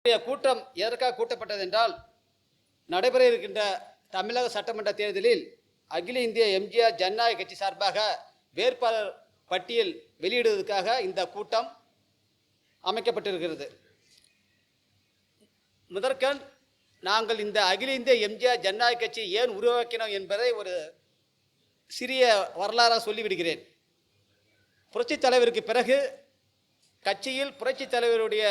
கூட்டம் எதற்காக கூட்டப்பட்டது என்றால், நடைபெற இருக்கின்ற தமிழக சட்டமன்ற தேர்தலில் அகில இந்திய எம்ஜிஆர் ஜனநாயக கட்சி சார்பாக வேட்பாளர் பட்டியல் வெளியிடுவதற்காக இந்த கூட்டம் அமைக்கப்பட்டிருக்கிறது. முதற்கண் நாங்கள் இந்த அகில இந்திய எம்ஜிஆர் ஜனநாயக கட்சி ஏன் உருவாக்கினோம் என்பதை ஒரு சிறிய வரலாறாக சொல்லிவிடுகிறேன். புரட்சித் தலைவருக்கு பிறகு கட்சியில் புரட்சித் தலைவருடைய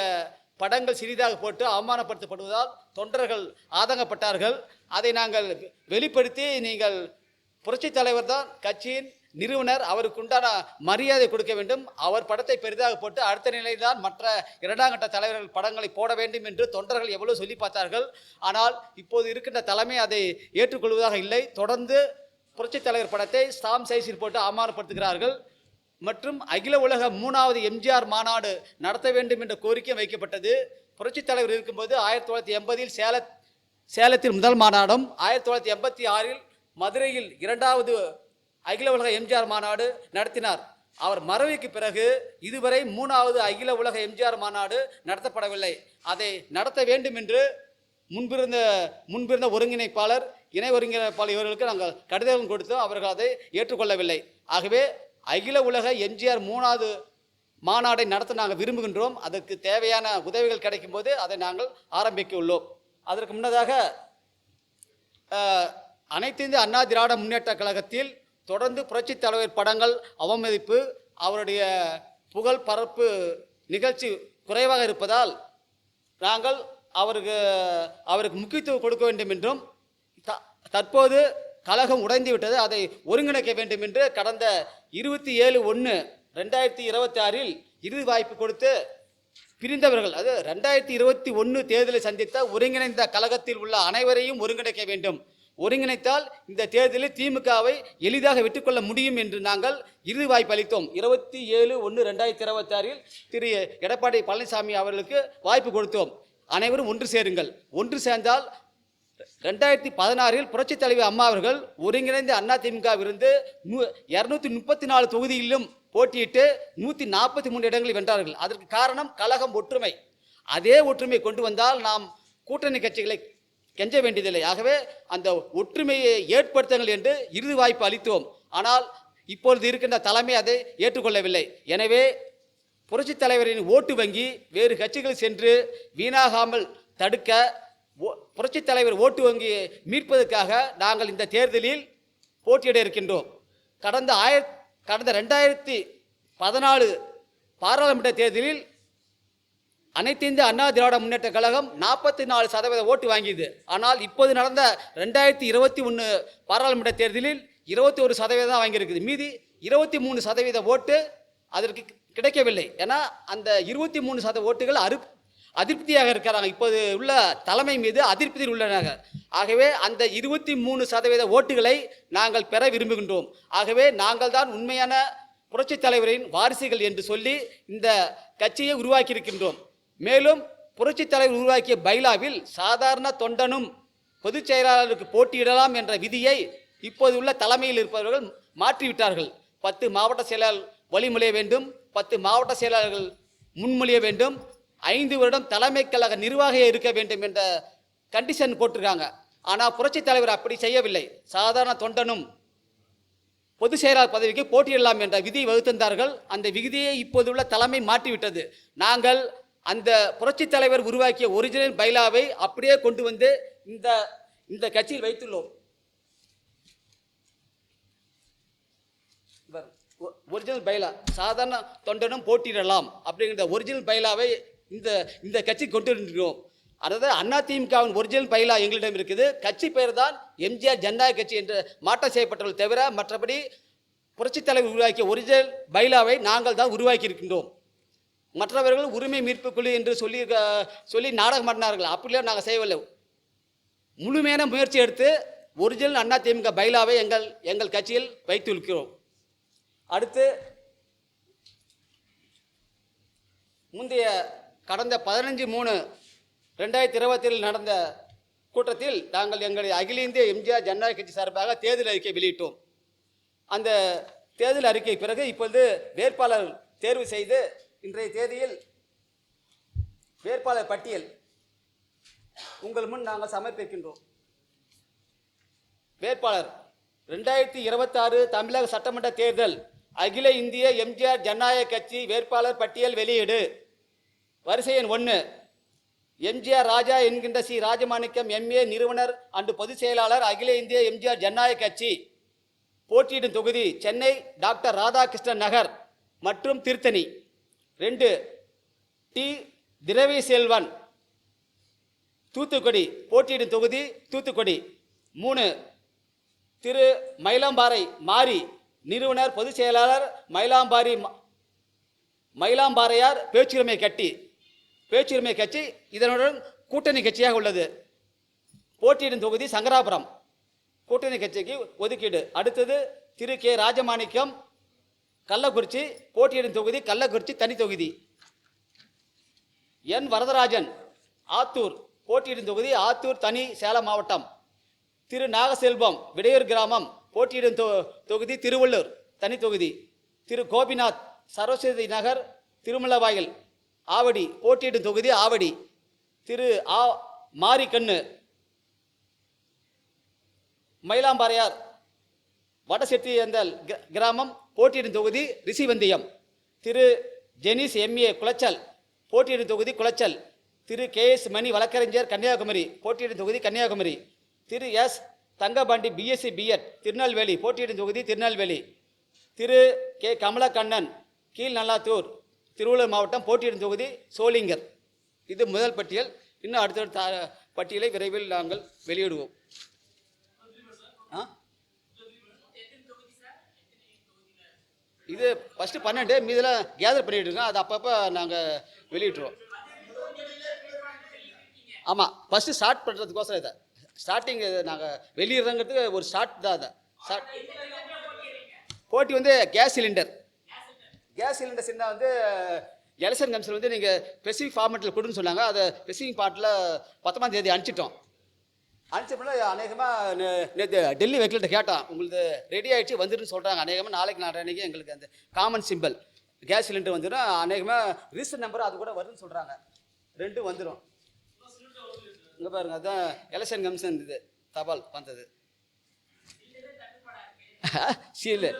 படங்கள் சிறிதாக போட்டு அவமானப்படுத்தப்படுவதால் தொண்டர்கள் ஆதங்கப்பட்டார்கள். அதை நாங்கள் வெளிப்படுத்தி, நீங்கள் புரட்சித் தலைவர் தான் கட்சியின் நிறுவனர், அவருக்கு உண்டான மரியாதை கொடுக்க வேண்டும், அவர் படத்தை பெரிதாக போட்டு அடுத்த நிலையில்தான் மற்ற இரண்டாம் கட்ட தலைவர்கள் படங்களை போட வேண்டும் என்று தொண்டர்கள் எவ்வளவு சொல்லி பார்த்தார்கள். ஆனால் இப்போது இருக்கின்ற தலைமை அதை ஏற்றுக்கொள்வதாக இல்லை. தொடர்ந்து புரட்சித் தலைவர் படத்தை ஸ்டாம்ப் சைஸில் போட்டு அவமானப்படுத்துகிறார்கள். மற்றும் அகில உலக 3வது எம்ஜிஆர் மாநாடு நடத்த வேண்டும் என்ற கோரிக்கை வைக்கப்பட்டது. புரட்சித் தலைவர் இருக்கும்போது 1980இல் சேலத்தில் முதல் மாநாடும், 1986இல் மதுரையில் 2வது அகில உலக எம்ஜிஆர் மாநாடு நடத்தினார். அவர் மறைவுக்கு பிறகு இதுவரை 3வது அகில உலக எம்ஜிஆர் மாநாடு நடத்தப்படவில்லை. அதை நடத்த வேண்டும் என்று முன்பிருந்த ஒருங்கிணைப்பாளர், இணை ஒருங்கிணைப்பாளர் இவர்களுக்கு நாங்கள் கடிதம் கொடுத்தோம். அவர்கள் அதை ஏற்றுக்கொள்ளவில்லை. ஆகவே அகில உலக எம்ஜிஆர் 3வது மாநாடை நடத்த நாங்கள் விரும்புகின்றோம். அதற்கு தேவையான உதவிகள் கிடைக்கும் போது அதை நாங்கள் ஆரம்பிக்க உள்ளோம். அதற்கு முன்னதாக அனைத்து இந்திய அண்ணா திராவிட முன்னேற்ற கழகத்தில் தொடர்ந்து புரட்சித் தலைவர் படங்கள் அவமதிப்பு, அவருடைய புகழ் பரப்பு நிகழ்ச்சி குறைவாக இருப்பதால் நாங்கள் அவருக்கு முக்கியத்துவம் கொடுக்க வேண்டும் என்றும், தற்போது கழகம் உடைந்து விட்டது, அதை ஒருங்கிணைக்க வேண்டும் என்று கடந்த 27/1/2026இல் இறுதி வாய்ப்பு கொடுத்து பிரிந்தவர்கள், அது 2021 தேர்தலை சந்தித்த ஒருங்கிணைந்த கழகத்தில் உள்ள அனைவரையும் ஒருங்கிணைக்க வேண்டும். ஒருங்கிணைத்தால் இந்த தேர்தலில் திமுகவை எளிதாக வெற்றிக்கொள்ள முடியும் என்று நாங்கள் இறுதி வாய்ப்பு அளித்தோம். 27/1/2026இல் திரு எடப்பாடி பழனிசாமி அவர்களுக்கு வாய்ப்பு கொடுத்தோம். அனைவரும் ஒன்று சேருங்கள். ஒன்று சேர்ந்தால் 2016இல் புரட்சித் தலைவர் அம்மா அவர்கள் ஒருங்கிணைந்த அதிமுகவிலிருந்து 234 தொகுதியிலும் போட்டியிட்டு 143 இடங்களில் வென்றார்கள். அதற்கு காரணம் கழகம் ஒற்றுமை. அதே ஒற்றுமை கொண்டு வந்தால் நாம் கூட்டணி கட்சிகளை கெஞ்ச வேண்டியதில்லை. ஆகவே அந்த ஒற்றுமையை ஏற்படுத்துங்கள் என்று இறுதி வாய்ப்பு அளித்தோம். ஆனால் இப்பொழுது இருக்கின்ற தலைமை அதை ஏற்றுக்கொள்ளவில்லை. எனவே புரட்சித் தலைவரின் ஓட்டு வங்கி வேறு கட்சிகள் சென்று வீணாகாமல் தடுக்க, புரட்சித் தலைவர் ஓட்டு வங்கியை மீட்பதற்காக நாங்கள் இந்த தேர்தலில் போட்டியிட இருக்கின்றோம். கடந்த 2014 பாராளுமன்ற தேர்தலில் அனைத்து இந்திய அண்ணா திராவிட முன்னேற்ற கழகம் 44% ஓட்டு வாங்கியது. ஆனால் இப்போது நடந்த 2021 பாராளுமன்ற தேர்தலில் 21% தான் வாங்கியிருக்குது. மீதி 23% ஓட்டு அதற்கு கிடைக்கவில்லை. ஏன்னா அந்த 23% ஓட்டுகள் அதிருப்தியாக இருக்கிறாங்க. இப்போது உள்ள தலைமை மீது அதிருப்தியில் உள்ளனர். ஆகவே அந்த 23% ஓட்டுகளை நாங்கள் பெற விரும்புகின்றோம். ஆகவே நாங்கள் தான் உண்மையான புரட்சித் தலைவரின் வாரிசுகள் என்று சொல்லி இந்த கட்சியை உருவாக்கி இருக்கின்றோம். மேலும் புரட்சித் தலைவர் உருவாக்கிய பைலாவில் சாதாரண தொண்டனும் பொதுச் செயலாளருக்கு போட்டியிடலாம் என்ற விதியை இப்போது உள்ள தலைமையில் இருப்பவர்கள் மாற்றிவிட்டார்கள். 10 மாவட்ட செயலாளர் வழிமொழிய வேண்டும், 10 மாவட்ட செயலாளர்கள் முன்மொழிய வேண்டும், 5 வருடம் தலைமை கழக நிர்வாகியாக இருக்க வேண்டும் என்ற கண்டிஷன் போட்டிருக்காங்க. ஆனால் புரட்சித் தலைவர் அப்படி செய்யவில்லை. சாதாரண தொண்டனும் பொது செயலாளர் பதவிக்கு போட்டியிடலாம் என்ற விதியை வகுத்திருந்தார்கள். அந்த விதியை இப்போது உள்ள தலைமை மாற்றிவிட்டது. நாங்கள் அந்த புரட்சித் தலைவர் உருவாக்கிய ஒரிஜினல் பைலாவை அப்படியே கொண்டு வந்து இந்த கட்சியில் வைத்துள்ளோம். ஒரிஜினல் பைலா சாதாரண தொண்டனும் போட்டியிடலாம் அப்படிங்கிற ஒரிஜினல் பைலாவை இந்த கட்சி கொண்டு வருகிறோம். அதாவது அதிமுகவின் ஒரிஜினல் பைலா எங்களிடம் இருக்குது. கட்சி பெயர் தான் எம்ஜிஆர் ஜனநாயக கட்சி என்று மாற்றம் செய்யப்பட்டவர்கள் தவிர மற்றபடி புரட்சித் தலைவர் உருவாக்கிய ஒரிஜினல் பைலாவை நாங்கள் தான் உருவாக்கி இருக்கின்றோம். மற்றவர்கள் உரிமை மீட்பு குழு என்று சொல்லி நாடகம் பண்ணார்கள். அப்படிலாம் நாங்கள் செய்யவில்லை. முழுமையான முயற்சி எடுத்து ஒரிஜினல் அதிமுக பைலாவை எங்கள் கட்சியில் வைத்து இருக்கிறோம். அடுத்து முந்தைய கடந்த 15/3/2027 நடந்த கூட்டத்தில் நாங்கள் எங்களுடைய அகில இந்திய எம்ஜிஆர் ஜனநாயக கட்சி சார்பாக தேர்தல் அறிக்கை வெளியிட்டோம். அந்த தேர்தல் அறிக்கை பிறகு இப்பொழுது வேட்பாளர் தேர்வு செய்து இன்றைய தேதியில் வேட்பாளர் பட்டியல் உங்கள் முன் நாங்கள் சமர்ப்பிக்கின்றோம். வேட்பாளர் 2026 தமிழக சட்டமன்ற தேர்தல் அகில இந்திய எம்ஜிஆர் ஜனநாயக கட்சி வேட்பாளர் பட்டியல் வெளியீடு. வரிசை எண் 1, எம்ஜிஆர் ராஜா என்கின்ற சி ராஜமாணிக்கம் எம்ஏ, நிறுவனர் அண்டு பொதுச் செயலாளர், அகில இந்திய எம்ஜிஆர் ஜனநாயக கட்சி. போட்டியிடும் தொகுதி சென்னை டாக்டர் ராதாகிருஷ்ணன் நகர் மற்றும் திருத்தணி. 2, டி திரவி செல்வன், தூத்துக்குடி. போட்டியிடும் தொகுதி தூத்துக்குடி. 3, திரு மயிலாம்பாறை மாரி, நிறுவனர் பொதுச் செயலாளர், மயிலாம்பாறையார் பேச்சுரிமை கட்சி இதனுடன் கூட்டணி கட்சியாக உள்ளது. போட்டியிடும் தொகுதி சங்கராபுரம், கூட்டணி கட்சிக்கு ஒதுக்கீடு. அடுத்தது திரு கே ராஜமாணிக்கம், கள்ளக்குறிச்சி. போட்டியிடும் தொகுதி கள்ளக்குறிச்சி தனி தொகுதி. என் வரதராஜன், ஆத்தூர். போட்டியிடும் தொகுதி ஆத்தூர் தனி சேலம் மாவட்டம். திரு நாகசெல்வம், விடையூர் கிராமம். போட்டியிடும் தொகுதி திருவள்ளூர் தனி தொகுதி. திரு கோபிநாத், சரஸ்வதி நகர் திருமலவாயில் ஆவடி. போட்டியிடும் தொகுதி ஆவடி. திரு மாரிக்கண்ணு, மயிலாம்பாறையார் வடசெட்டியந்தல் கிராமம். போட்டியிடும் தொகுதி ரிஷிவந்தியம். திரு ஜெனிஸ் எம்ஏ, குளச்சல். போட்டியிடும் தொகுதி குளச்சல். திரு KS மணி, வழக்கறிஞர், கன்னியாகுமரி. போட்டியிடும் தொகுதி கன்னியாகுமரி. திரு S Thangapandi, BSc B.Ed, Tirunelveli. போட்டியிடும் தொகுதி திருநெல்வேலி. திரு கே கமலக்கண்ணன், கீழ்நல்லாத்தூர், திருவள்ளூர் மாவட்டம். போட்டியிடும் தொகுதி சோளிங்கர். இது முதல் பட்டியல். இன்னும் அடுத்தடுத்த பட்டியலை விரைவில் நாங்கள் வெளியிடுவோம். இது ஃபஸ்ட்டு 12, மீதெல்லாம் கேதர் பண்ணிட்டு இருக்கோம். அது அப்பப்போ நாங்கள் வெளியிட்டுருவோம். ஆமாம், ஃபஸ்ட்டு ஸ்டார்ட் பண்ணுறதுக்கோசரம் இதை ஸ்டார்டிங் நாங்கள் வெளியிடுறங்கிறதுக்கு ஒரு ஸ்டார்ட் தான். அதை போட்டி வந்து கேஸ் சிலிண்டர் சின்ன வந்து எலெக்ஷன் கமிஷன் வந்து நீங்கள் ஸ்பெசிஃபிக் ஃபார்மெட்டில் கொடுன்னு சொன்னாங்க. அதை ஸ்பெசிஃபிக் பார்ட்டில் 19ஆம் தேதி அனுப்பிச்சிட்டோம். அனுப்பிச்சப்பல அநேகமாக நேற்று டெல்லி வைக்கல்கிட்ட கேட்டோம், உங்களுக்கு ரெடி ஆகிடுச்சு வந்துடுன்னு சொல்கிறாங்க. அநேகமாக நாளைக்கு நாளைக்கு எங்களுக்கு அந்த காமன் சிம்பிள் கேஸ் சிலிண்டர் வந்துடும். அநேகமாக ரிஜிஸ்டர் நம்பர் அது கூட வருதுன்னு சொல்கிறாங்க. 2 வந்துடும். இங்கே பாருங்க, அதுதான் எலெக்ஷன் கமிஷன் இது தபால் வந்தது. சீல்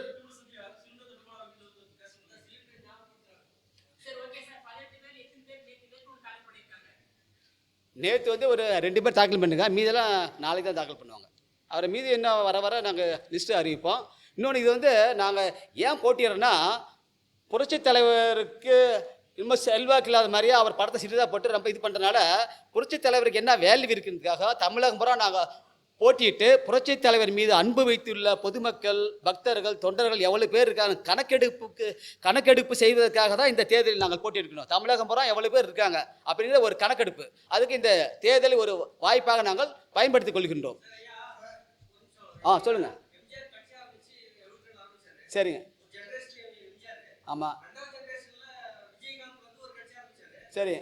நேற்று வந்து ஒரு 2 பேர் தாக்கல் பண்ணுங்க. மீதெல்லாம் நாளைக்கு தான் தாக்கல் பண்ணுவாங்க. அவரை மீதி என்ன வர வர நாங்கள் லிஸ்ட்டு அறிவிப்போம். இன்னொன்று, இது வந்து நாங்கள் ஏன் போட்டிடுறோன்னா, புரட்சித் தலைவருக்கு இன்னும் செல்வாக்கு இல்லாத மாதிரியே அவர் படத்தை சிறிதாக போட்டு ரொம்ப இது பண்ணுறதுனால புரட்சித் தலைவருக்கு என்ன வேல்யூ இருக்குன்றதுக்காக தமிழகம் பூரா நாங்கள் போட்டியிட்டு புரட்சித் தலைவர் மீது அன்பு வைத்துள்ள பொதுமக்கள், பக்தர்கள், தொண்டர்கள் எவ்வளோ பேர் இருக்காங்க கணக்கெடுப்பு செய்வதற்காக தான் இந்த தேர்தலில் நாங்கள் போட்டியிருக்கணும். தமிழகம் பூரா எவ்வளோ பேர் இருக்காங்க அப்படிங்கிற ஒரு கணக்கெடுப்பு. அதுக்கு இந்த தேர்தலை ஒரு வாய்ப்பாக நாங்கள் பயன்படுத்திக் கொள்கின்றோம். சொல்லுங்கள். சரிங்க. ஆமாம். சரி.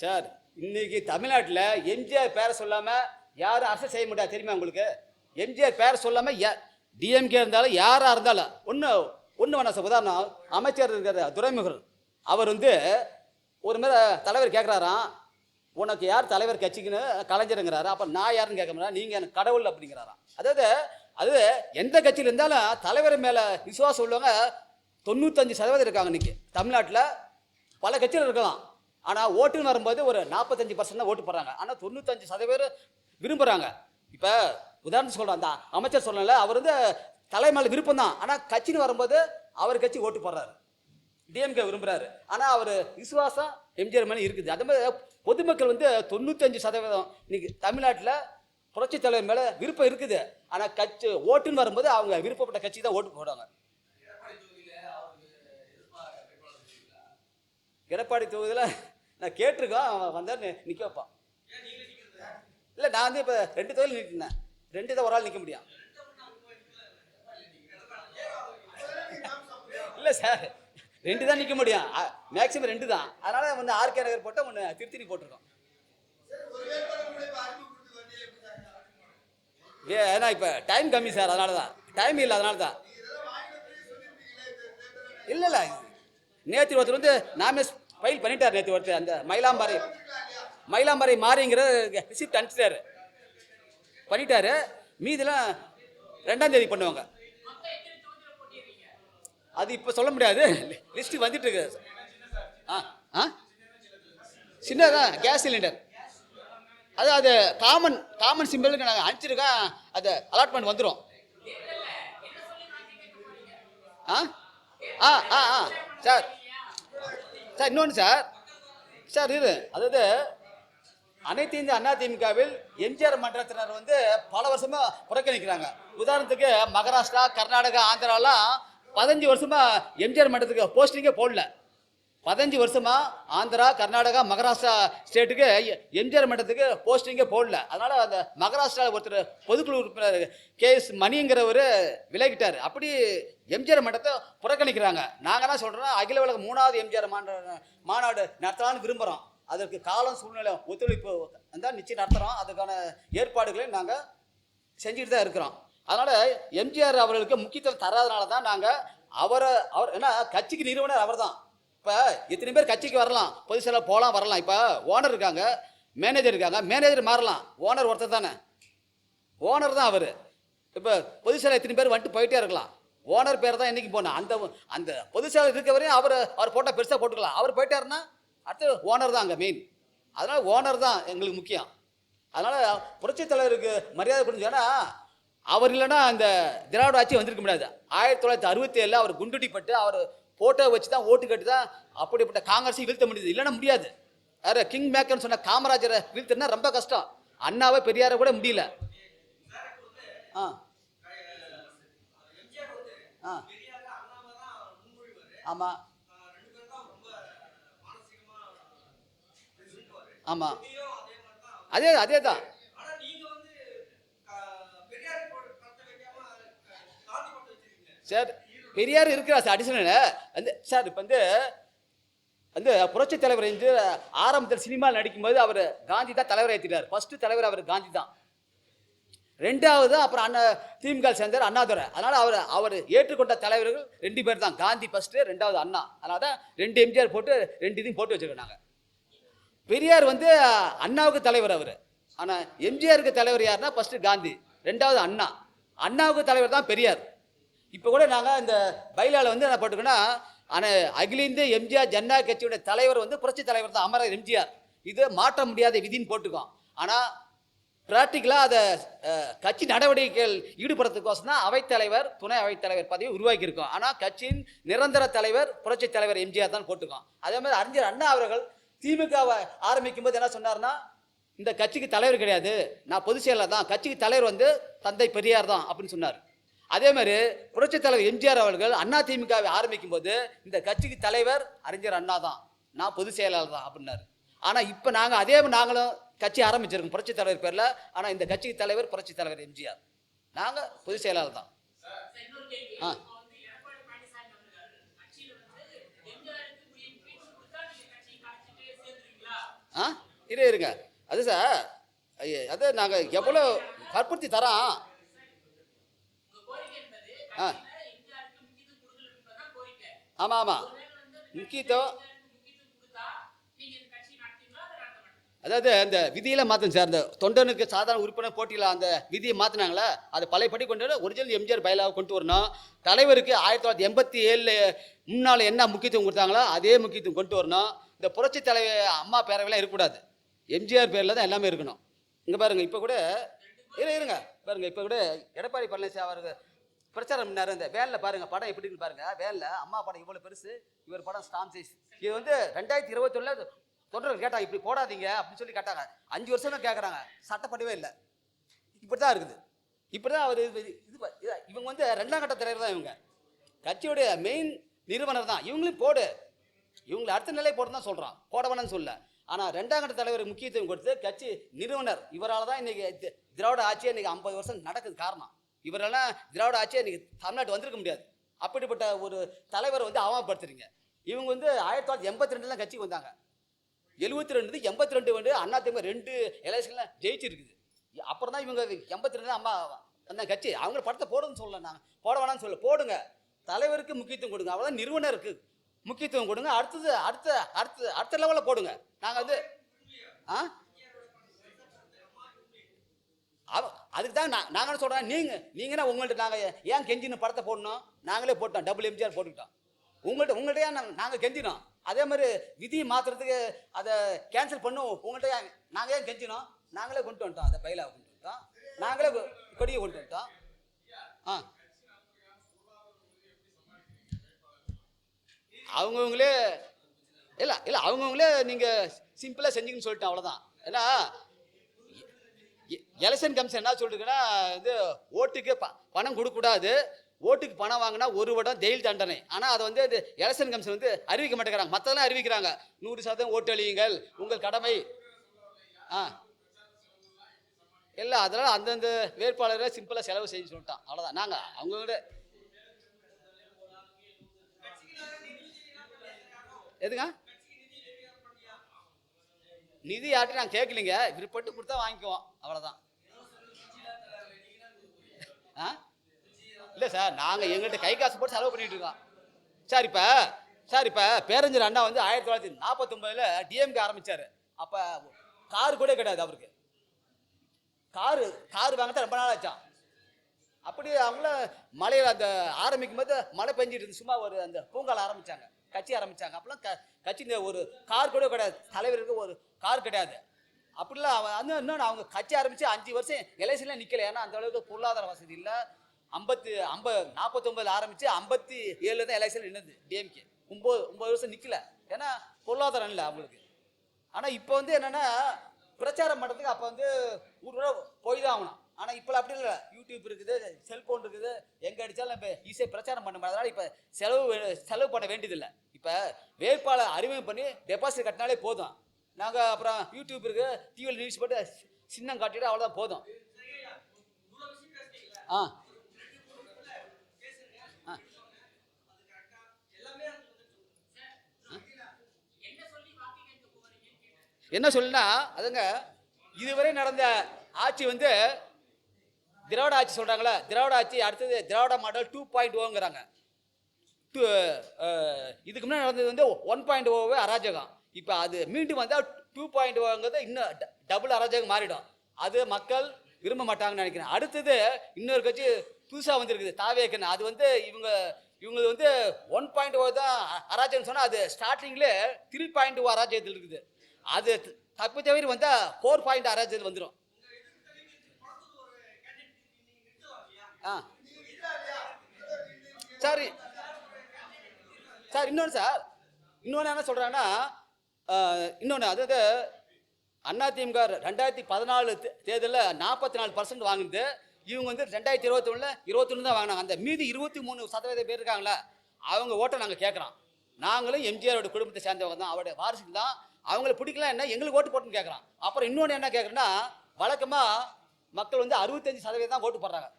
சார், இன்னைக்கு தமிழ்நாட்டில் எம்ஜிஆர் பேரை சொல்லாமல் யாரும் அரசு செய்ய முடியாது, தெரியுமா உங்களுக்கு? எம்ஜிஆர் பேரை சொல்லாமல் டிஎம்கே இருந்தாலும் யாராக இருந்தாலும் ஒன்று வேணாம் சார். உதாரணம், அமைச்சர் இருக்கிற துரைமுருகன், அவர் வந்து ஒரு மாதிரி தலைவர் கேட்குறாராம், உனக்கு யார் தலைவர் கட்சிக்குன்னு கலைஞருங்கிறாரு. அப்போ நான் யாருன்னு கேட்க முடியாது, நீங்கள் எனக்கு கடவுள் அப்படிங்கிறாராம். அதாவது எந்த கட்சியில் இருந்தாலும் தலைவர் மேலே விசுவாசம் உள்ளவங்க 95% இருக்காங்க. இன்றைக்கி தமிழ்நாட்டில் பல கட்சியில் இருக்கலாம். ஆனால் ஓட்டுன்னு வரும்போது ஒரு 45% தான் ஓட்டு போடுறாங்க. ஆனால் 95% விரும்புகிறாங்க. இப்போ உதாரணத்துக்கு சொல்கிறேன், அந்த அமைச்சர் சொல்லல, அவர் வந்து தலைமையில விருப்பம் தான். ஆனால் கட்சின்னு வரும்போது அவர் கட்சி ஓட்டு போடுறாரு, டிஎம்கே விரும்புகிறாரு. ஆனால் அவர் விசுவாசம் எம்ஜிஆர் மேலே இருக்குது. அதே மாதிரி பொதுமக்கள் வந்து 95% இன்னைக்கு தமிழ்நாட்டில் புரட்சி தலைவர் மேலே விருப்பம் இருக்குது. ஆனால் கட்சி ஓட்டுன்னு வரும்போது அவங்க விருப்பப்பட்ட கட்சி தான் ஓட்டு போடுவாங்க. எடப்பாடி தொகுதியில் நான் கேட்டிருக்கோம், அவன் வந்தால் நிற்க வைப்பான். இல்லை, நான் வந்து இப்போ 2 தொகுதியில் நிற்கிறேன். 2 தான் ஒரு ஆள் நிற்க முடியும். இல்லை சார், 2 தான் நிற்க முடியும், மேக்சிமம் 2 தான். அதனால் வந்து ஆர்கே நகர் போட்டால் ஒன்று திருத்தணி போட்டிருக்கோம். ஏன்னா இப்போ டைம் கம்மி சார், அதனால தான். டைம் இல்லை, அதனால தான். இல்லை இல்லை, நேற்று ஒருத்தர் வந்து நாமினேஷன் ஃபைல் பண்ணிட்டார். நேற்று ஒருத்தர் அந்த மயிலாம்பாறை மாறிங்கிற ரிசிப்ட் அனுப்பிச்சிட்டாரு, பண்ணிட்டாரு. மீதெல்லாம் 2ஆம் தேதி பண்ணுவாங்க. அது இப்போ சொல்ல முடியாது, லிஸ்ட்டு வந்துட்டு இருக்கு. ஆ ஆ சின்னதான் கேஸ் சிலிண்டர். அது காமன் சிம்பிளுக்கு நாங்கள் அனுப்பிச்சிருக்கோம். அது அலாட்மெண்ட் வந்துடும். ஆ ஆ ஆ ஆ சார் சார் இன்னொன்று சார் இரு, அதாவது அனைத்து இந்திய அண்ணா திமுகவில் எம்ஜிஆர் மன்றத்தினர் வந்து பல வருஷமா புறக்கணிக்கிறாங்க. உதாரணத்துக்கு மகாராஷ்டிரா, கர்நாடகா, ஆந்திராலாம் 15 வருஷமா எம்ஜிஆர் மன்றத்துக்கு போஸ்டிங்கே போடல. 15 வருஷமா ஆந்திரா, கர்நாடகா, மகாராஷ்டிரா ஸ்டேட்டுக்கு எம்ஜிஆர் மன்றத்துக்கு போஸ்டிங்கே போடல. அதனால அந்த மகாராஷ்டிராவில் ஒருத்தர் பொதுக்குழு உறுப்பினர் KS மணிங்கிறவர் விலகிட்டார். அப்படி எம்ஜிஆர் மன்றத்தை புறக்கணிக்கிறாங்க. நாங்கள் என்ன சொல்கிறோம், அகில உலக 3வது எம்ஜிஆர் மாநாடு நடத்தலான்னு விரும்புகிறோம். அதற்கு காலம் சூழ்நிலை ஒத்துழைப்பு இருந்தால் நிச்சயம் நடத்துகிறோம். அதுக்கான ஏற்பாடுகளையும் நாங்கள் செஞ்சுட்டு தான் இருக்கிறோம். அதனால் எம்ஜிஆர் அவர்களுக்கு முக்கியத்துவம் தராதனால தான் நாங்கள் அவர் ஏன்னா கட்சிக்கு நிறுவனர் அவர் தான். இப்போ எத்தனை பேர் கட்சிக்கு வரலாம், பொது செயலாளர் போகலாம் வரலாம். இப்போ ஓனர் இருக்காங்க, மேனேஜர் இருக்காங்க. மேனேஜர் மாறலாம், ஓனர் ஒருத்தர் தானே, ஓனர் தான் அவர். இப்போ பொது செயலாளர் எத்தனை பேர் வந்துட்டு போயிட்டே இருக்கலாம். ஓனர் பேர் தான் என்றைக்கு போனோம். அந்த பொது செயலாளர் இருக்க வரையும் அவர் போட்டால் பெருசாக போட்டுக்கலாம். அவர் போயிட்டாருன்னா அடுத்து ஓனர் தான் அங்கே மெயின். அதனால் ஓனர் தான் எங்களுக்கு முக்கியம். அதனால் புரட்சித் தலைவருக்கு மரியாதை கொடுத்து, ஏன்னா அவர் இல்லைன்னா அந்த திராவிட ஆட்சி வந்திருக்க முடியாது. 1967 அவர் குண்டுடிப்பட்டு அவர் போட்டோ வச்சு தான் ஓட்டு கட்டி தான் அப்படிப்பட்ட காங்கிரஸை வீழ்த்த முடியுது. இல்லைன்னா முடியாது. யார் கிங் மேக்கர்னு சொன்ன காமராஜரை வீழ்த்துனா ரொம்ப கஷ்டம். அண்ணாவை பெரியாரை கூட முடியல. ஆ ஆ ஆமாம் ஆமாம், அதே தான் சார். பெரியார் இருக்கிறார் சார் அடிஷனல் வந்து சார். இப்போ வந்து புரட்சி தலைவர் வந்து ஆரம்பத்தில் சினிமாவில் நடிக்கும்போது அவர் காந்தி தான் தலைவர் ஏற்றிட்டார். ஃபர்ஸ்ட் தலைவர் அவர் காந்தி தான். 2வது அப்புறம் திமுக சேர்ந்தார் அண்ணாதுரை. அதனால் அவர் ஏற்றுக்கொண்ட தலைவர்கள் 2 பேர் தான், காந்தி ஃபர்ஸ்ட்டு, 2வது அண்ணா. அதனால தான் 2 எம்ஜிஆர் போட்டு 2 இதையும் போட்டு வச்சுருக்கோம் நாங்கள். பெரியார் வந்து அண்ணாவுக்கு தலைவர் அவர். ஆனால் எம்ஜிஆருக்கு தலைவர் யாருன்னா ஃபர்ஸ்ட்டு காந்தி, 2வது அண்ணா. அண்ணாவுக்கு தலைவர் தான் பெரியார். இப்போ கூட நாங்கள் இந்த பைலாவில் வந்து என்ன போட்டுக்கோன்னா, ஆனால் அகில இந்திய எம்ஜிஆர் ஜனநாயக கட்சியுடைய தலைவர் வந்து புரட்சி தலைவர் தான், அமரர் எம்ஜிஆர். இது மாற்ற முடியாத விதின்னு போட்டுக்கோம். ஆனால் ப்ராக்டிக்கலாக அதை கட்சி நடவடிக்கைகள் ஈடுபடுறதுக்கோசம் தான் அவைத்தலைவர், துணை அவைத்தலைவர் பதவி உருவாக்கியிருக்கோம். ஆனால் கட்சியின் நிரந்தர தலைவர் புரட்சி தலைவர் எம்ஜிஆர் தான் போட்டுக்கோம். அதே மாதிரி அறிஞர் அண்ணா அவர்கள் திமுகவை ஆரம்பிக்கும் போது என்ன சொன்னார்னா, இந்த கட்சிக்கு தலைவர் கிடையாது, நான் பொதுச் செயலாளர் தான், கட்சிக்கு தலைவர் வந்து தந்தை பெரியார் தான் அப்படின்னு சொன்னார். அதே மாதிரி புரட்சி தலைவர் எம்ஜிஆர் அவர்கள் அண்ணா திமுகவை ஆரம்பிக்கும் போது இந்த கட்சிக்கு தலைவர் அறிஞர் அண்ணா தான், நான் பொதுச் செயலாளர் தான் அப்படின்னாரு. ஆனால் இப்போ நாங்களும் கட்சி ஆரம்பிச்சிருக்கோம் புரட்சி தலைவர் பேரில். ஆனால் இந்த கட்சிக்கு தலைவர் புரட்சி தலைவர் எம்ஜிஆர், நாங்கள் பொதுச் செயலாளர் தான். ஆ ஆ இருங்க, அது சார், அது நாங்கள் எவ்வளோ வற்புறுத்தி தரோம். ஆ ஆமாம் ஆமாம், முக்கியத்துவம் அதாவது அந்த விதியெல்லாம் மாற்றணும் சார். அந்த தொண்டனுக்கு சாதாரண உறுப்பினர் போட்டியில் அந்த விதியை மாற்றினாங்களா, அது பழையபடி கொண்டு வர ஒரிஜினல் எம்ஜிஆர் பைலாவை கொண்டு வரணும். தலைவருக்கு 1987 முன்னால் என்ன முக்கியத்துவம் கொடுத்தாங்களோ அதே முக்கியத்துவம் கொண்டு வரணும். இந்த புரட்சி தலைவர் அம்மா பேரவைலாம் இருக்கக்கூடாது, எம்ஜிஆர் பேரில் தான் எல்லாமே இருக்கணும். இங்கே பாருங்கள், இப்போ கூட இருங்க பாருங்கள், இப்போ கூட எடப்பாடி பழனிசாமி அவருக்கு பிரச்சாரம் பண்ணார். இந்த வேனில் பாருங்கள், படம் எப்படி இருக்குன்னு பாருங்கள். வேனில் அம்மா படம் இவ்வளோ பெருசு, இவர் படம் ஸ்டாம்ப் சைஸ். இது வந்து 2021 தொண்டர்கள் கேட்டாங்க, இப்படி போடாதீங்க அப்படின்னு சொல்லி கேட்டாங்க. 5 வருஷம் கேட்குறாங்க, சட்டப்படவே இல்லை. இப்படி தான் இருக்குது. இப்படி தான் அவர் இவங்க வந்து 2ஆம் கட்ட தலைவர் தான். இவங்க கட்சியுடைய மெயின் நிறுவனர் தான். இவங்களையும் போடு, இவங்களை அடுத்த நிலை போட்டு தான் சொல்கிறான், போட வேணும்னு சொல்ல. ஆனால் 2ஆம் கட்ட தலைவர் முக்கியத்துவம் கொடுத்து கட்சி நிறுவனர் இவரால் தான் இன்றைக்கி திராவிட ஆட்சியை இன்றைக்கி 50 வருஷம் நடக்குது. காரணம் இவரெல்லாம் திராவிட ஆட்சியை இன்றைக்கி தமிழ்நாட்டு வந்திருக்க முடியாது. அப்படிப்பட்ட ஒரு தலைவரை வந்து அவமானப்படுத்துறீங்க. இவங்க வந்து 1982 கட்சிக்கு வந்தாங்க. 72 82 வந்து அதிமுக 2 எலெக்ஷன்ல ஜெயிச்சிருக்குது. அப்புறம் தான் இவங்க 82 அம்மா அந்த கட்சி அவங்க படத்தை போடுன்னு சொல்லல, நாங்கள் போட வேணாம்னு சொல்ல, போடுங்க, தலைவருக்கு முக்கியத்துவம் கொடுங்க, அவ்வளோதான், நிறுவனருக்கு முக்கியத்துவம் கொடுங்க, அடுத்தது அடுத்த அடுத்த அடுத்த லெவலில் போடுங்க. நாங்கள் வந்து அதுக்கு தான் நாங்கள் சொல்கிறோம், நீங்கன்னா உங்கள்கிட்ட நாங்கள் ஏன் கெஞ்சின படத்தை போடணும், நாங்களே போட்டோம், டபுள் எம்ஜிஆர் போட்டுக்கிட்டோம், உங்கள்கிட்ட ஏன் நாங்கள் கெஞ்சினோம், அதே மாதிரி விதியை மாற்றுறதுக்கு அதை கேன்சல் பண்ணும் உங்கள்கிட்ட நாங்கள் ஏன் கெஞ்சினோம், நாங்களே கொண்டு வந்துட்டோம், அதை பயிலாக கொண்டு வந்துட்டோம், நாங்களே கொடியை கொண்டு வந்துட்டோம். அவங்கவுங்களே இல்லை அவங்கவுங்களே நீங்கள் சிம்பிளாக செஞ்சுங்கன்னு சொல்லிட்டேன், அவ்வளோதான். ஏன்னா எலெக்ஷன் கமிஷன் என்ன சொல்லிருக்குன்னா, இது ஓட்டுக்கு பணம் கொடுக்கக்கூடாது, ஓட்டுக்கு பணம் வாங்கினா 1 வருடம் ஜெயில் தண்டனை. ஆனால் அதை வந்து இந்த எலெக்ஷன் கமிஷன் வந்து அறிவிக்க மாட்டேங்கிறாங்க, மற்றதெல்லாம் அறிவிக்கிறாங்க, 100% ஓட்டு அளியுங்கள், உங்கள் கடமை. இல்லை, அதனால் அந்தந்த வேட்பாளரை சிம்பிளாக செலவு செய்ய சொல்லிட்டான், அவ்வளோதான். நாங்கள் அவங்ககிட்ட எதுங்க நிதி யார்ட்டையும் நாங்கள் கேட்கலிங்க, விருப்பப்பட்டு கொடுத்தா வாங்கிக்குவோம், அவ்வளோதான். இல்லை சார், நாங்கள் எங்கள்கிட்ட கை காசு போட்டு செலவு பண்ணிட்டு இருக்கோம் சார். இப்போ பேரஞ்சர் அண்ணா வந்து 1949 டிஎம்கே ஆரம்பித்தார். அப்போ கார் கூட கிடையாது அவருக்கு, கார் வாங்கிட்டா ரொம்ப நாள் ஆச்சான். அப்படி அவங்கள மலையில் அந்த ஆரம்பிக்கும் போது மழை பெஞ்சிட்டு இருந்து சும்மா ஒரு அந்த பூங்கால ஆரம்பித்தாங்க, கட்சி ஆரம்பித்தாங்க. அப்போலாம் கட்சி ஒரு கார் கூட கிடையாது, தலைவருக்கு ஒரு கார் கிடையாது. அப்படிலாம் இன்னொன்று அவங்க கட்சி ஆரம்பித்து 5 வருஷம் எலெக்ஷன்லாம் நிற்கலை, ஏன்னா அந்த அளவுக்கு பொருளாதார வசதி இல்லை. 49 ஆரம்பித்து 57 தான் எலெக்ஷன் நின்றுது டிஎம்கே. 9 வருஷம் நிற்கல, ஏன்னா பொருளாதாரம் இல்லை அவங்களுக்கு. ஆனால் இப்போ வந்து என்னென்னா பிரச்சாரம் பண்ணுறதுக்கு அப்போ வந்து ஊர் போய் தான் ஆகணும். ஆனால் இப்போ அப்படி இல்லை, யூடியூப் இருக்குது, செல்ஃபோன் இருக்குது, எங்கே அடித்தாலும் இப்போ ஈஸியாக பிரச்சாரம் பண்ண முடியாது. அதனால் இப்போ செலவு பண்ண வேண்டியதில்லை. இப்போ வேட்பாளர் அறிமுகம் பண்ணி டெபாசிட் கட்டினாலே போதும். நாங்கள் அப்புறம் யூடியூப் இருக்குது, டிவியில் நியூஸ் போட்டு சின்னம் காட்டிட்டு அவ்வளோதான் போதும். என்ன சொல்லுன்னா, அதுங்க இதுவரை நடந்த ஆட்சி வந்து திராவிட ஆட்சி சொல்கிறாங்களே, திராவிட ஆட்சி, அடுத்தது திராவிட மாடல் 2.0ங்கிறாங்க. இதுக்கு முன்னாடி நடந்தது வந்து 1.0 அராஜகம். இப்போ அது மீண்டும் வந்தால் 2.0ங்கிறது இன்னும் டபுள் அராஜகம் மாறிடும். அது மக்கள் விரும்ப மாட்டாங்கன்னு நினைக்கிறேன். அடுத்தது இன்னொரு கட்சி புதுசாக வந்துருக்குது, தாவேக்குன்னு. அது வந்து இவங்க வந்து 1.0 தான் அராஜகம் சொன்னால், அது ஸ்டார்டிங்கில் 3.0 அராஜகத்தில் இருக்குது. அது தப்பி தவிர வந்தால் 4 அராஜகத்தில் வந்துடும். சரி சார், இன்னொன்று என்ன சொல்கிறாங்கன்னா, இன்னொன்று அதாவது அதிமுக 2014 தேர்தலில் 44% வாங்குது. இவங்க வந்து 2021 21 தான் வாங்கினாங்க. அந்த மீதி 23% பேர் இருக்காங்களா, அவங்க ஓட்டை நாங்கள் கேட்குறோம். நாங்களும் எம்ஜிஆரோட குடும்பத்தை சேர்ந்தவங்க தான், அவருடைய வாரிசுக்கு தான். அவங்கள பிடிக்கலாம் என்ன, எங்களுக்கு ஓட்டு போட்டுன்னு கேட்குறான். அப்புறம் இன்னொன்று என்ன கேட்குறேன்னா, வழக்கமாக மக்கள் வந்து 65% தான் ஓட்டு போடுறாங்க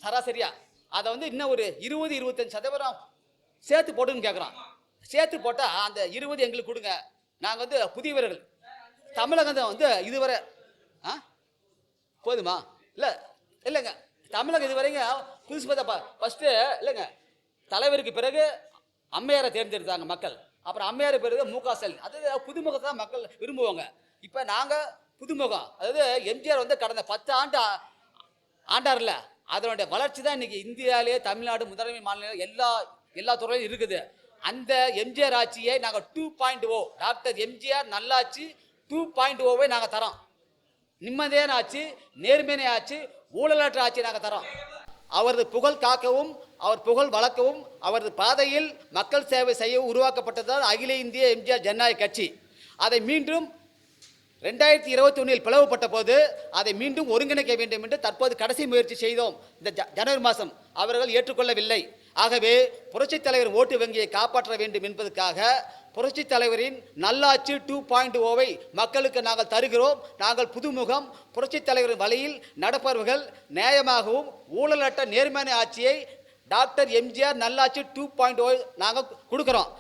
சராசரியாக. அதை வந்து இன்னும் ஒரு 20-25% சேர்த்து போட்டுன்னு கேட்குறான். சேர்த்து போட்டால் அந்த 20 எங்களுக்கு கொடுங்க, நாங்கள் வந்து புதியவர்கள். தமிழகம் வந்து இதுவரை போதுமா? இல்லைங்க, தமிழகம் இதுவரைங்க புதுசு பார்த்தா ஃபஸ்ட்டு இல்லைங்க, தலைவருக்கு பிறகு அம்மையாரை தேர்ந்தெடுத்தாங்க மக்கள். அப்புறம் அம்மையார் பிறகு முக ஸ்டாலின். அது புதுமுகத்தை தான் மக்கள் விரும்புவாங்க. இப்போ நாங்கள் புதுமுகம், அதாவது எம்ஜிஆர் வந்து கடந்த 10 ஆண்டு ஆண்டார்ல, அதனுடைய வளர்ச்சி தான் இன்னைக்கு இந்தியாவிலே தமிழ்நாடு முதன்மை மாநிலம் எல்லா துறையிலும் இருக்குது. அந்த எம்ஜிஆர் ஆட்சியை நாங்கள் 2.0, டாக்டர் எம்ஜிஆர் நல்லாட்சி 2.0வை நாங்கள் தரோம். நிம்மதியான ஆட்சி, நேர்மையான ஆட்சி, ஊழலற்ற ஆட்சி நாங்கள் தரோம். அவரது புகழ் காக்கவும், அவர் புகழ் வளர்க்கவும், அவரது பாதையில் மக்கள் சேவை செய்யவும் உருவாக்கப்பட்டதால் அகில இந்திய எம்ஜிஆர் ஜனநாயக கட்சி. அதை மீண்டும் 2021 பிளவுபட்ட போது அதை மீண்டும் ஒருங்கிணைக்க வேண்டும் என்று தற்போது கடைசி முயற்சி செய்தோம். இந்த ஜனவரி மாதம் அவர்கள் ஏற்றுக்கொள்ளவில்லை. ஆகவே புரட்சித் தலைவர் ஓட்டு வங்கியை காப்பாற்ற வேண்டும் என்பதற்காக புரட்சித் தலைவரின் நல்லாட்சி 2.0வை மக்களுக்கு நாங்கள் தருகிறோம். நாங்கள் புதுமுகம், புரட்சித் தலைவரின் வழியில் நடப்பவர்கள், நியாயமாகவும் ஊழலற்ற நேர்மையான ஆட்சியை டாக்டர் எம்ஜிஆர் நல்லாட்சி 2.0 நாங்கள் கொடுக்குறோம்.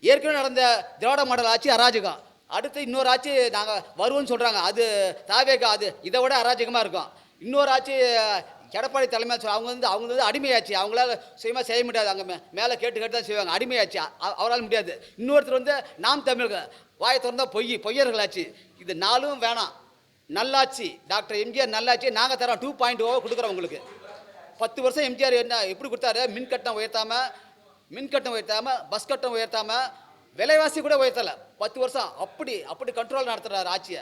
ஏற்கனவே நடந்த திராவிட மாடல் ஆட்சி அராஜகம். அடுத்து இன்னொரு ஆட்சி நாங்கள் வருவோம்னு சொல்கிறாங்க. அது தாவேகா, அது இதை விட அராஜகமாக இருக்கும். இன்னொரு ஆட்சி எடப்பாடி தலைமையாக அவங்க வந்து அடிமையாச்சு. அவங்களால சுயமாக செய்ய முடியாது. அங்கே மேலே கேட்டு கேட்டு தான் செய்வாங்க. அடிமையாச்சு, அவரால் முடியாது. இன்னொருத்தர் வந்து நாம் தமிழர்கள் வாயை திறந்தா பொய்யர்களாச்சு. இது நாளும் வேணாம். நல்லாட்சி, டாக்டர் எம்ஜிஆர் நல்லாட்சி நாங்கள் தரோம். 2.0 கொடுக்குறோம் உங்களுக்கு. 10 வருஷம் எம்ஜிஆர் என்ன எப்படி கொடுத்தாரு? மின் கட்டணம் உயர்த்தாமல் பஸ் கட்டணம் உயர்த்தாமல் விலைவாசி கூட உயர்த்தலை. 10 வருஷம் அப்படி கண்ட்ரோல் நடத்துகிறார் ஆட்சியை.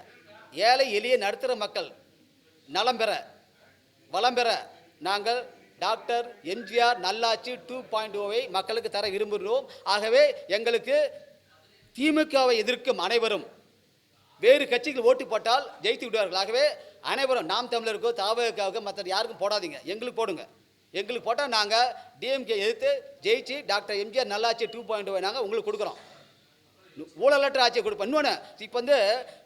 ஏழை எளிய நடுத்தர மக்கள் நலம் பெற வளம் பெற நாங்கள் டாக்டர் எம்ஜிஆர் நல்லாட்சி 2.0 மக்களுக்கு தர விரும்புகிறோம். ஆகவே எங்களுக்கு திமுகவை எதிர்க்கும் அனைவரும் வேறு கட்சிகள் ஓட்டு போட்டால் ஜெயித்து விடுவார்கள். ஆகவே அனைவரும் நாம் தமிழருக்கோ தாவகவுக்கோ மற்ற யாருக்கும் போடாதீங்க, எங்களுக்கு போடுங்க. எங்களுக்கு போட்டால் நாங்கள் டிஎம்கே எதிர்த்து ஜெயிச்சு டாக்டர் எம்ஜிஆர் நல்லாட்சி 2.0 நாங்கள் உங்களுக்கு கொடுக்குறோம். ஊழலற்ற ஆட்சியை கொடுப்போம். இன்னொன்று, இப்போ வந்து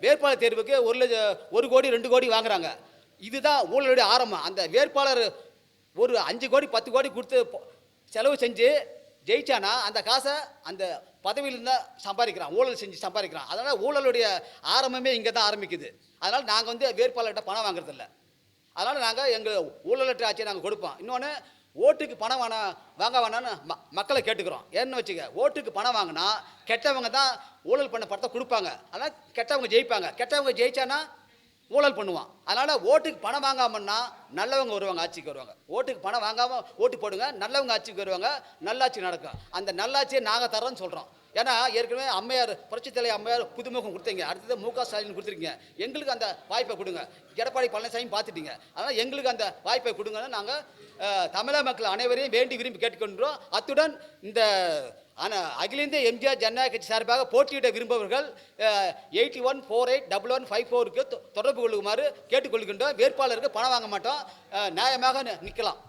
வேட்பாளர் தேர்வுக்கு 1 கோடி 2 கோடி வாங்குறாங்க. இதுதான் ஊழலுடைய ஆரம்பம். அந்த வேட்பாளர் ஒரு 5 கோடி 10 கோடி கொடுத்து செலவு செஞ்சு ஜெயிச்சானா அந்த காசை அந்த பதவியிலிருந்து தான் சம்பாதிக்கிறான், ஊழல் செஞ்சு சம்பாதிக்கிறான். அதனால் ஊழலுடைய ஆரம்பமே இங்கே தான் ஆரம்பிக்குது. அதனால் நாங்கள் வந்து வேட்பாளர்கிட்ட பணம் வாங்குறதில்ல. அதனால் நாங்கள் எங்கள் ஊழலற்ற ஆட்சியை நாங்கள் கொடுப்போம். இன்னொன்று, ஓட்டுக்கு பணம் வாங்க வேணான்னு மக்களை கேட்டுக்கிறோம். ஏன்னு வச்சுக்க, ஓட்டுக்கு பணம் வாங்கினா கெட்டவங்க தான் ஊழல் பண்ண படத்தை கொடுப்பாங்க. அதனால் கெட்டவங்க ஜெயிப்பாங்க. கெட்டவங்க ஜெயிச்சானா ஊழல் பண்ணுவான். அதனால் ஓட்டுக்கு பணம் வாங்காமன்னா நல்லவங்க வருவாங்க, ஆட்சிக்கு வருவாங்க. ஓட்டுக்கு பணம் வாங்காமல் ஓட்டு போடுங்க, நல்லவங்க ஆட்சிக்கு வருவாங்க, நல்லாட்சி நடக்கும். அந்த நல்லாட்சியை நாங்கள் தரோன்னு சொல்கிறோம். ஏன்னா ஏற்கனவே அம்மையார், புரட்சித்தலை அம்மையார் புதுமுகம் கொடுத்தீங்க, அடுத்தது மு.க. ஸ்டாலின் கொடுத்துருக்கீங்க. எங்களுக்கு அந்த வாய்ப்பை கொடுங்க. எடப்பாடி பழனிசாமி பார்த்துட்டீங்க. அதனால் எங்களுக்கு அந்த வாய்ப்பை கொடுங்கன்னு நாங்கள் தமிழக மக்கள் அனைவரையும் வேண்டி விரும்பி கேட்டுக்கொண்டோம். அத்துடன் இந்த அகில இந்திய எம்ஜிஆர் ஜனநாயக கட்சி சார்பாக போட்டியிட விரும்புபவர்கள் 81481154க்கு தொடர்பு கொள்ளுமாறு கேட்டுக்கொள்கின்றோம். வேட்பாளருக்கு பணம் வாங்க மாட்டோம், நியாயமாக நிற்கலாம்.